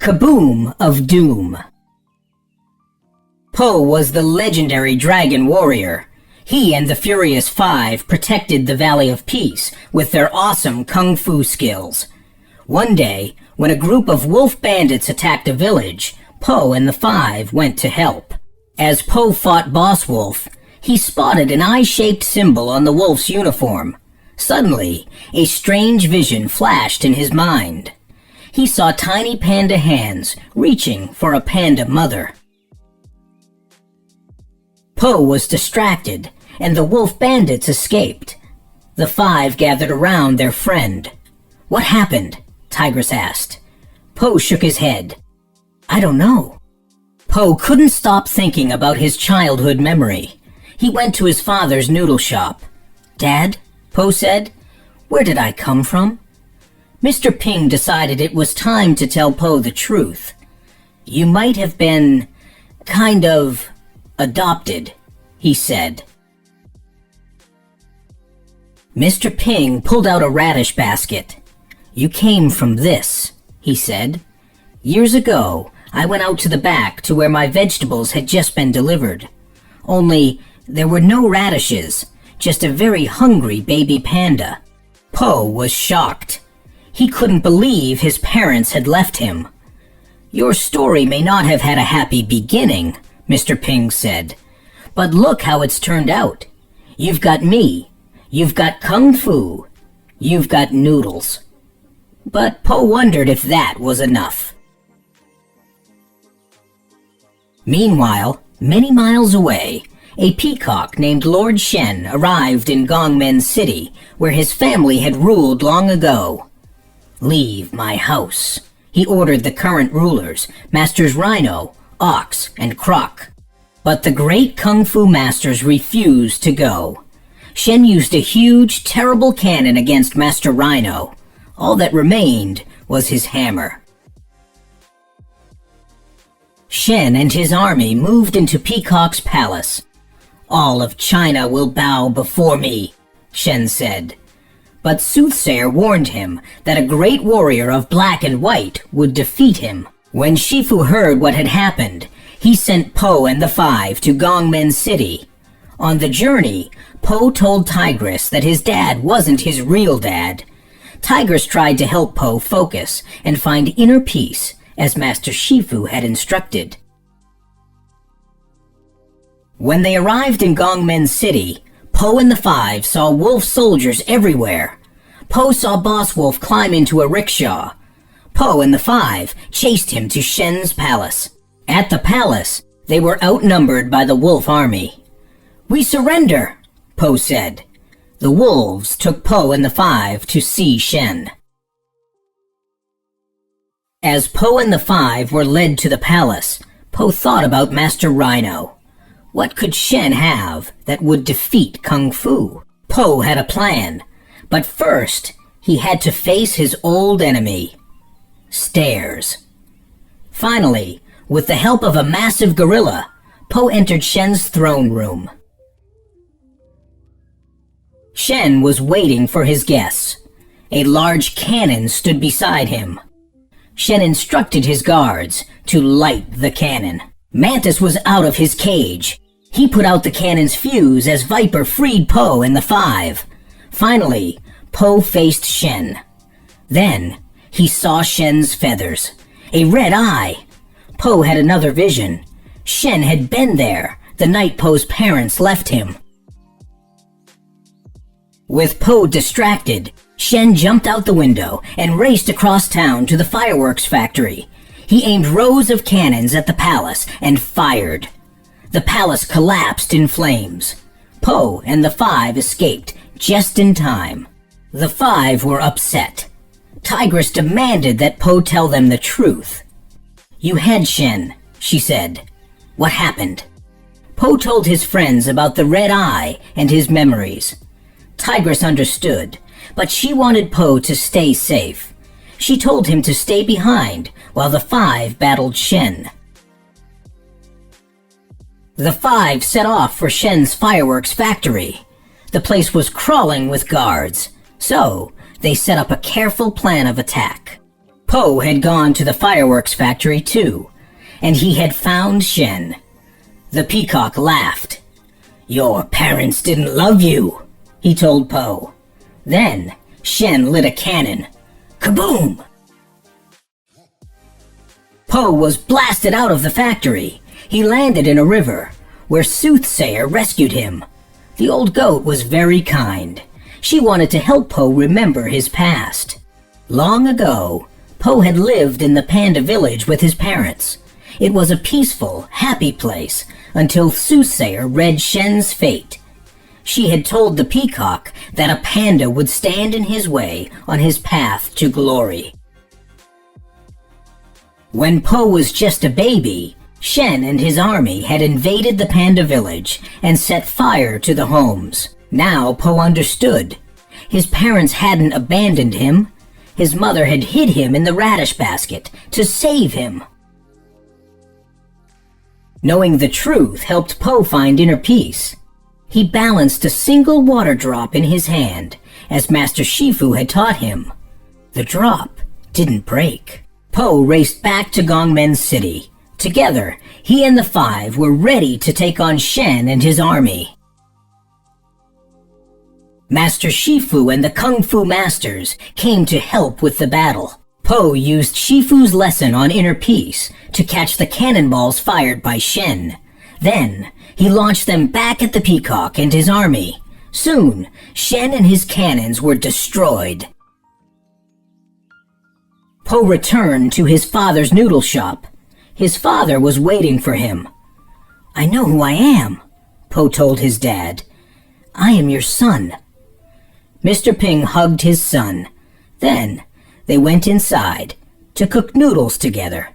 Kaboom of Doom. Po was the legendary dragon warrior. He and the Furious Five protected the Valley of Peace with their awesome kung fu skills. One day, when a group of wolf bandits attacked a village, Po and the Five went to help. As Po fought Boss Wolf, he spotted an eye-shaped symbol on the wolf's uniform. Suddenly, a strange vision flashed in his mind. He saw tiny panda hands reaching for a panda mother. Po was distracted, and the wolf bandits escaped. The Five gathered around their friend. "What happened?" Tigress asked. Po shook his head. "I don't know." Po couldn't stop thinking about his childhood memory. He went to his father's noodle shop. "Dad," Po said, "where did I come from?" Mr. Ping decided it was time to tell Po the truth. "You might have been kind of adopted," he said. Mr. Ping pulled out a radish basket. "You came from this," he said. "Years ago, I went out to the back to where my vegetables had just been delivered. Only, there were no radishes, just a very hungry baby panda." Po was shocked. He couldn't believe his parents had left him. "Your story may not have had a happy beginning," Mr. Ping said, "but look how it's turned out. You've got me, you've got kung fu, you've got noodles." But Po wondered if that was enough. Meanwhile, many miles away, a peacock named Lord Shen arrived in Gongmen City, where his family had ruled long ago. "Leave my house," he ordered the current rulers, Masters Rhino, Ox, and Croc. But the great kung fu masters refused to go. Shen used a huge, terrible cannon against Master Rhino. All that remained was his hammer. Shen and his army moved into Peacock's palace. "All of China will bow before me," Shen said. But Soothsayer warned him that a great warrior of black and white would defeat him. When Chefoo heard what had happened, he sent Po and the Five to Gongmen City. On the journey, Po told Tigress that his dad wasn't his real dad. Tigress tried to help Po focus and find inner peace, as Master Chefoo had instructed. When they arrived in Gongmen City, Po and the Five saw wolf soldiers everywhere. Po saw Boss Wolf climb into a rickshaw. Po and the Five chased him to Shen's palace. At the palace, they were outnumbered by the wolf army. "We surrender," Po said. The wolves took Po and the Five to see Shen. As Po and the Five were led to the palace, Po thought about Master Rhino. What could Shen have that would defeat Kung Fu? Po had a plan, but first he had to face his old enemy, stairs. Finally, with the help of a massive gorilla, Po entered Shen's throne room. Shen was waiting for his guests. A large cannon stood beside him. Shen instructed his guards to light the cannon. Mantis was out of his cage. He put out the cannon's fuse as Viper freed Po and the Five. Finally, Po faced Shen. Then, he saw Shen's feathers. A red eye. Po had another vision. Shen had been there the night Po's parents left him. With Po distracted, Shen jumped out the window and raced across town to the fireworks factory. He aimed rows of cannons at the palace and fired. The palace collapsed in flames. Po and the Five escaped just in time. The Five were upset. Tigress demanded that Po tell them the truth. "You had Shen," she said. "What happened?" Po told his friends about the red eye and his memories. Tigress understood, but she wanted Po to stay safe. She told him to stay behind while the Five battled Shen. The Five set off for Shen's fireworks factory. The place was crawling with guards, so they set up a careful plan of attack. Po had gone to the fireworks factory too, and he had found Shen. The peacock laughed. "Your parents didn't love you," he told Po. Then Shen lit a cannon. Kaboom! Po was blasted out of the factory. He landed in a river, where Soothsayer rescued him. The old goat was very kind. She wanted to help Po remember his past. Long ago, Po had lived in the panda village with his parents. It was a peaceful, happy place until Soothsayer read Shen's fate. She had told the peacock that a panda would stand in his way on his path to glory. When Po was just a baby, Shen and his army had invaded the panda village and set fire to the homes. Now Po understood. His parents hadn't abandoned him. His mother had hid him in the radish basket to save him. Knowing the truth helped Po find inner peace. He balanced a single water drop in his hand, as Master Chefoo had taught him. The drop didn't break. Po raced back to Gongmen's city. Together, he and the five were ready to take on Shen and his army. Master Chefoo and the Kung Fu masters came to help with the battle. Po used Chefoo's lesson on inner peace to catch the cannonballs fired by Shen. Then, he launched them back at the peacock and his army. Soon, Shen and his cannons were destroyed. Po returned to his father's noodle shop. His father was waiting for him. "I know who I am," Po told his dad. "I am your son." Mr. Ping hugged his son. Then, they went inside to cook noodles together.